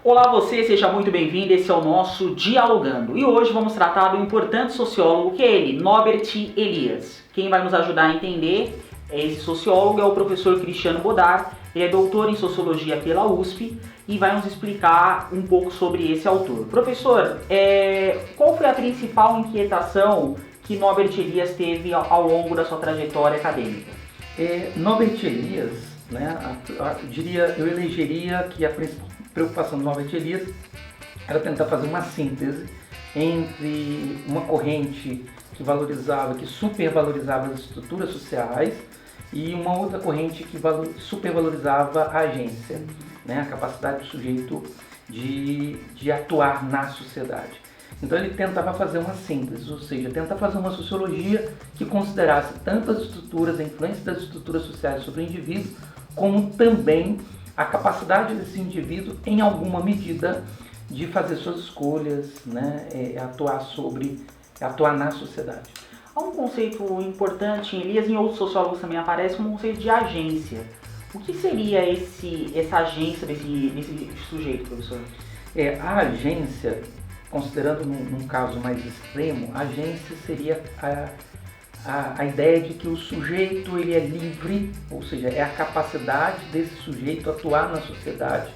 Olá você, seja muito bem-vindo, esse é o nosso Dialogando. E hoje vamos tratar do importante sociólogo que é ele, Norbert Elias. Quem vai nos ajudar a entender esse sociólogo é o professor Cristiano Bodar. Ele é doutor em Sociologia pela USP e vai nos explicar um pouco sobre esse autor. Professor, qual foi a principal inquietação que Norbert Elias teve ao longo da sua trajetória acadêmica? Norbert Elias, eu elegeria que a principal preocupação do Norbert Elias era tentar fazer uma síntese entre uma corrente que supervalorizava as estruturas sociais e uma outra corrente que supervalorizava a agência, a capacidade do sujeito de atuar na sociedade. Então ele tentava fazer uma síntese, ou seja, tentar fazer uma sociologia que considerasse tanto as estruturas, a influência das estruturas sociais sobre o indivíduo, como também a capacidade desse indivíduo, em alguma medida, de fazer suas escolhas, atuar na sociedade. Há um conceito importante em Elias, em outros sociólogos também aparece, como o conceito de agência. O que seria essa agência desse sujeito, professor? A agência, considerando num caso mais extremo, a agência seria a ideia de que o sujeito ele é livre, ou seja, é a capacidade desse sujeito atuar na sociedade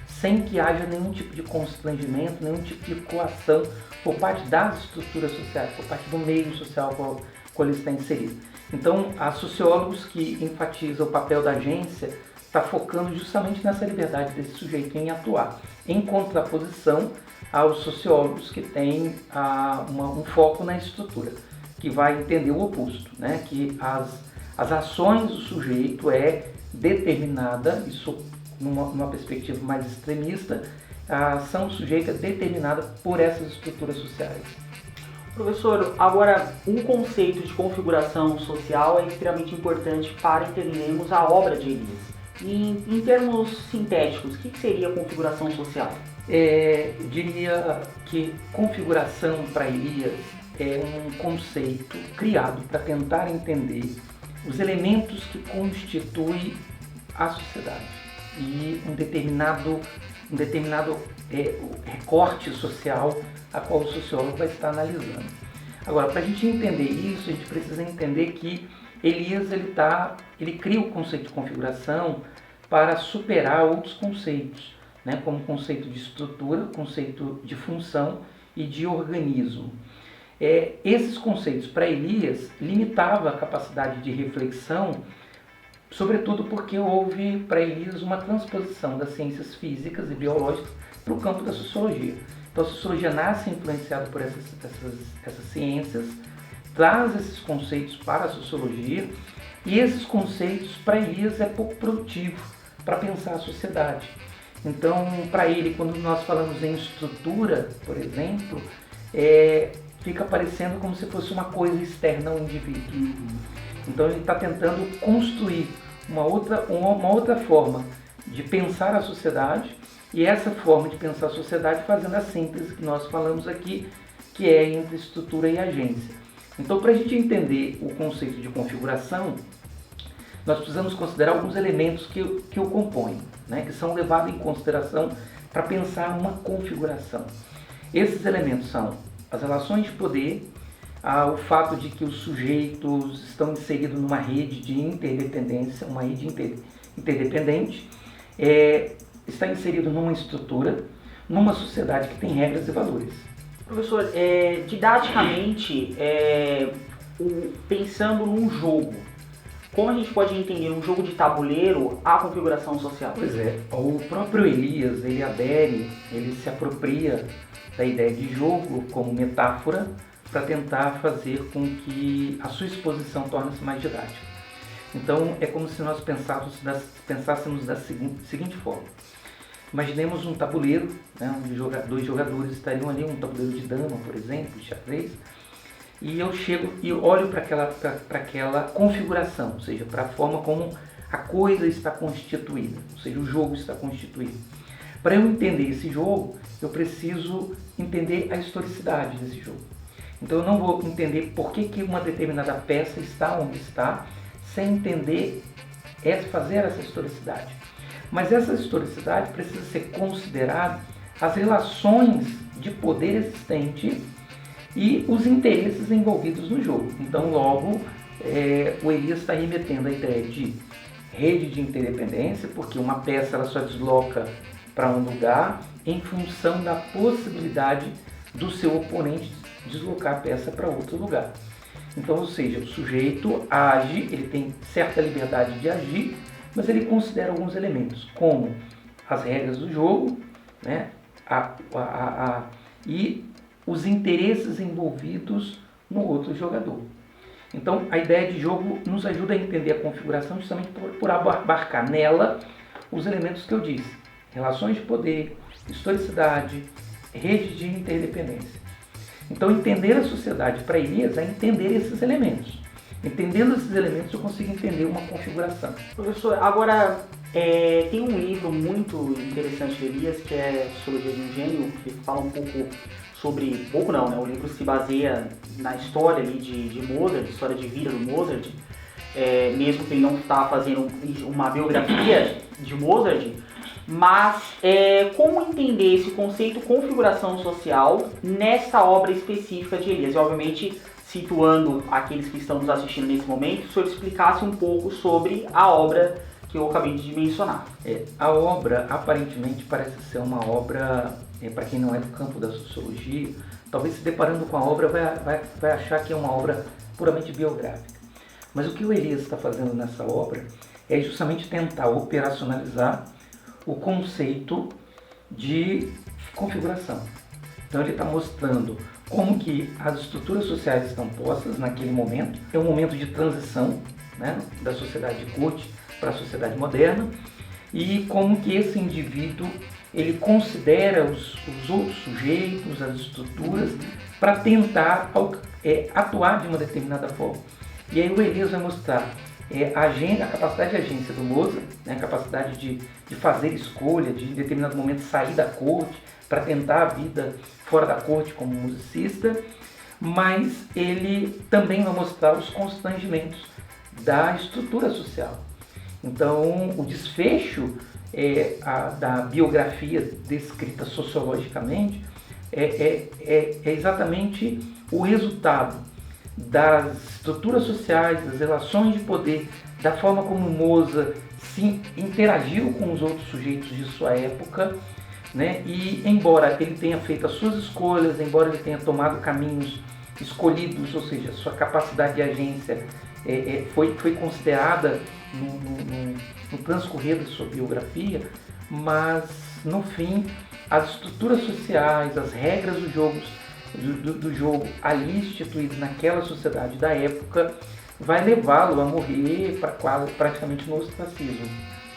sem que haja nenhum tipo de constrangimento, nenhum tipo de coação por parte das estruturas sociais, por parte do meio social qual ele está inserido. Então, há sociólogos que enfatizam o papel da agência, está focando justamente nessa liberdade desse sujeito em atuar, em contraposição aos sociólogos que têm um foco na estrutura, que vai entender o oposto, que as ações do sujeito é determinada, isso numa perspectiva mais extremista, a ação do sujeito é determinada por essas estruturas sociais. Professor, agora um conceito de configuração social é extremamente importante para entendermos a obra de Elias. Em termos sintéticos, o que seria a configuração social? Diria que configuração para Elias é um conceito criado para tentar entender os elementos que constituem a sociedade e um determinado recorte social a qual o sociólogo vai estar analisando. Agora, para a gente entender isso, a gente precisa entender que Elias ele cria o conceito de configuração para superar outros conceitos, como o conceito de estrutura, conceito de função e de organismo. Esses conceitos para Elias limitavam a capacidade de reflexão, sobretudo porque houve para Elias uma transposição das ciências físicas e biológicas para o campo da sociologia. Então a sociologia nasce influenciada por essas ciências, traz esses conceitos para a sociologia e esses conceitos para Elias é pouco produtivo para pensar a sociedade. Então para ele, quando nós falamos em estrutura, por exemplo, fica parecendo como se fosse uma coisa externa ao indivíduo. Então ele está tentando construir uma outra forma de pensar a sociedade e essa forma de pensar a sociedade fazendo a síntese que nós falamos aqui, que é entre estrutura e agência. Então, para a gente entender o conceito de configuração, nós precisamos considerar alguns elementos que o compõem, que são levados em consideração para pensar uma configuração. Esses elementos são as relações de poder, o fato de que os sujeitos estão inseridos numa rede de interdependência, uma rede interdependente, está inserido numa estrutura, numa sociedade que tem regras e valores. Professor, didaticamente, pensando num jogo, como a gente pode entender um jogo de tabuleiro a configuração social? Pois o próprio Elias, ele se apropria da ideia de jogo como metáfora para tentar fazer com que a sua exposição torne-se mais didática. Então, é como se nós pensássemos da seguinte forma. Imaginemos um tabuleiro, onde dois jogadores estariam ali, um tabuleiro de dama, por exemplo, de xadrez, e eu chego e olho para aquela configuração, ou seja, para a forma como a coisa está constituída, ou seja, o jogo está constituído. Para eu entender esse jogo, eu preciso entender a historicidade desse jogo. Então eu não vou entender por que uma determinada peça está onde está, sem entender, fazer essa historicidade. Mas essa historicidade precisa ser considerada as relações de poder existente e os interesses envolvidos no jogo. Então, logo, o Elias está remetendo à ideia de rede de interdependência, porque uma peça ela só desloca para um lugar em função da possibilidade do seu oponente deslocar a peça para outro lugar. Então, ou seja, o sujeito age, ele tem certa liberdade de agir, mas ele considera alguns elementos, como as regras do jogo, né, e os interesses envolvidos no outro jogador. Então, a ideia de jogo nos ajuda a entender a configuração justamente por abarcar nela os elementos que eu disse: relações de poder, historicidade, rede de interdependência. Então, entender a sociedade para Elias é entender esses elementos. Entendendo esses elementos, eu consigo entender uma configuração. Professor, agora tem um livro muito interessante de Elias, que é Sociologia de um Gênio, que fala um pouco sobre... Pouco não, né? O livro se baseia na história ali de Mozart, história de vida do Mozart, mesmo que ele não está fazendo uma biografia de Mozart, mas como entender esse conceito configuração social nessa obra específica de Elias? E, obviamente, situando aqueles que estão nos assistindo nesse momento, o senhor explicasse um pouco sobre a obra que eu acabei de mencionar. A obra, aparentemente, parece ser uma obra, para quem não é do campo da sociologia, talvez se deparando com a obra vai achar que é uma obra puramente biográfica. Mas o que o Elias está fazendo nessa obra é justamente tentar operacionalizar o conceito de configuração. Então ele está mostrando como que as estruturas sociais estão postas naquele momento. É um momento de transição, né, da sociedade de corte para a sociedade moderna, e como que esse indivíduo ele considera os outros sujeitos, as estruturas, para tentar atuar de uma determinada forma. E aí o Elias vai mostrar a capacidade de agência do Mozart, né, a capacidade de fazer escolha, de em determinado momento sair da corte para tentar a vida fora da corte como musicista, mas ele também vai mostrar os constrangimentos da estrutura social. Então, o desfecho da biografia descrita sociologicamente é exatamente o resultado das estruturas sociais, das relações de poder, da forma como Mozart se interagiu com os outros sujeitos de sua época, né? E embora ele tenha feito as suas escolhas, embora ele tenha tomado caminhos escolhidos, ou seja, sua capacidade de agência foi considerada no transcorrer da sua biografia, mas no fim as estruturas sociais, as regras do jogo ali instituídas naquela sociedade da época vai levá-lo a morrer praticamente no ostracismo.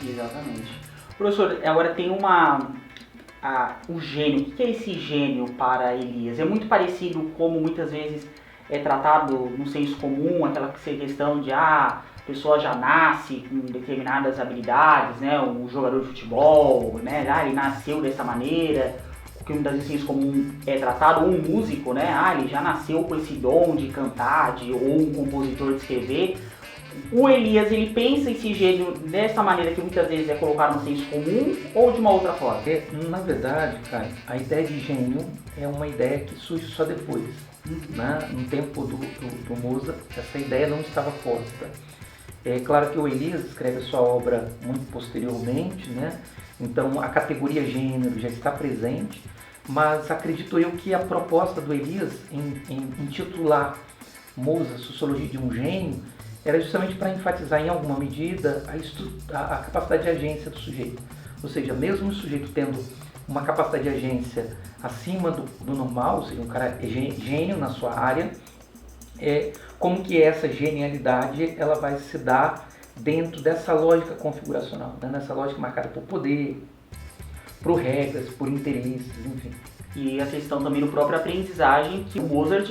Exatamente. Professor, agora tem o gênio. O que é esse gênio para Elias? É muito parecido como muitas vezes é tratado no senso comum, aquela questão de a pessoa já nasce com determinadas habilidades, né? Um jogador de futebol, né? Ele nasceu dessa maneira, que muitas vezes senso comum é tratado, ou um músico, né? Ele já nasceu com esse dom de cantar, ou um compositor de escrever. O Elias, ele pensa esse gênio dessa maneira que muitas vezes é colocado no senso comum, ou de uma outra forma? Na verdade, Caio, a ideia de gênio é uma ideia que surge só depois. Né? No tempo do Mozart, essa ideia não estava posta. É claro que o Elias escreve a sua obra muito posteriormente, né? Então a categoria gênero já está presente, mas acredito eu que a proposta do Elias em intitular Mozart Sociologia de um Gênio era justamente para enfatizar em alguma medida a capacidade de agência do sujeito. Ou seja, mesmo o sujeito tendo uma capacidade de agência acima do normal, ou seja, um cara gênio na sua área, como que essa genialidade ela vai se dar dentro dessa lógica configuracional, né? Nessa lógica marcada por poder, por regras, por interesses, enfim. E a questão também do próprio aprendizagem que o Mozart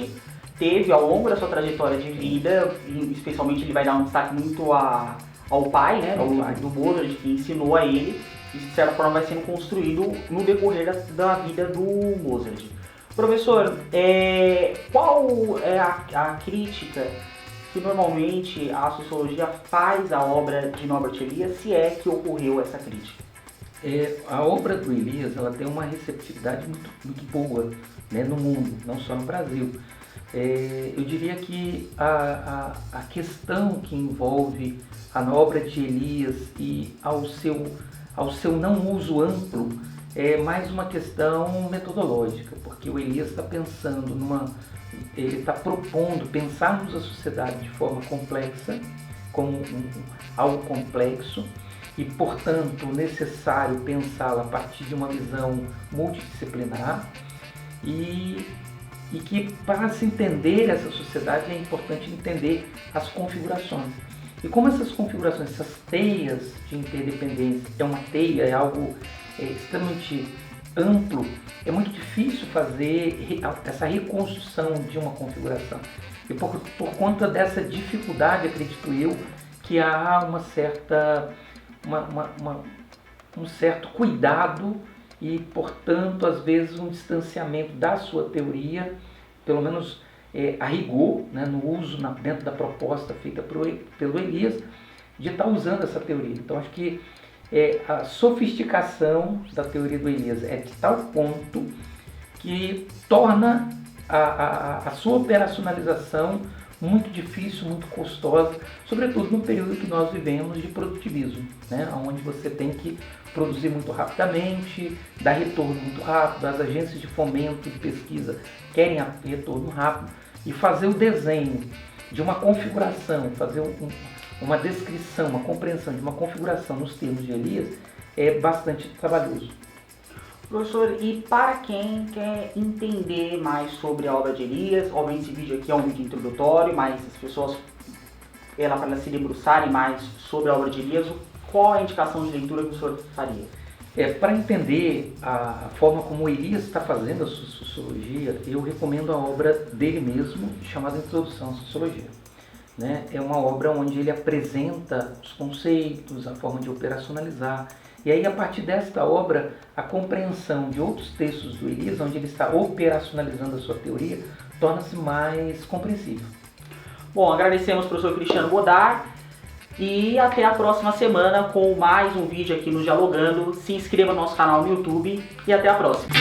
teve ao longo da sua trajetória de vida, e especialmente ele vai dar um destaque muito ao pai, né, do Mozart, que ensinou a ele, e de certa forma vai sendo construído no decorrer da vida do Mozart. Professor, qual é a crítica que normalmente a sociologia faz à obra de Norbert Elias, se é que ocorreu essa crítica? A obra do Elias, ela tem uma receptividade muito boa, né, no mundo, não só no Brasil. Eu diria que a questão que envolve a obra de Elias e ao seu não uso amplo é mais uma questão metodológica, porque o Elias está pensando ele está propondo pensarmos a sociedade de forma complexa, como algo complexo, e, portanto, necessário pensá-la a partir de uma visão multidisciplinar e que, para se entender essa sociedade, é importante entender as configurações. E como essas configurações, essas teias de interdependência, é uma teia, é algo extremamente amplo, é muito difícil fazer essa reconstrução de uma configuração. E por conta dessa dificuldade, acredito eu, que há um certo cuidado e, portanto, às vezes um distanciamento da sua teoria, pelo menos a rigor, né, no uso dentro da proposta feita pelo Elias, de estar usando essa teoria. Então, acho que a sofisticação da teoria do Elias é de tal ponto que torna a sua operacionalização muito difícil, muito custosa, sobretudo no período que nós vivemos de produtivismo, né? Onde você tem que produzir muito rapidamente, dar retorno muito rápido, as agências de fomento de pesquisa querem retorno rápido, e fazer o desenho de uma configuração, fazer uma descrição, uma compreensão de uma configuração nos termos de Elias é bastante trabalhoso. Professor, e para quem quer entender mais sobre a obra de Elias, obviamente esse vídeo aqui é um vídeo introdutório, mas as pessoas, para elas se debruçarem mais sobre a obra de Elias, qual é a indicação de leitura que o senhor faria? Para entender a forma como Elias está fazendo a sua sociologia, eu recomendo a obra dele mesmo, chamada Introdução à Sociologia. Né? É uma obra onde ele apresenta os conceitos, a forma de operacionalizar. E aí, a partir desta obra, a compreensão de outros textos do Elias, onde ele está operacionalizando a sua teoria, torna-se mais compreensível. Bom, agradecemos ao professor Cristiano Godard e até a próxima semana com mais um vídeo aqui no Dialogando. Se inscreva no nosso canal no YouTube e até a próxima.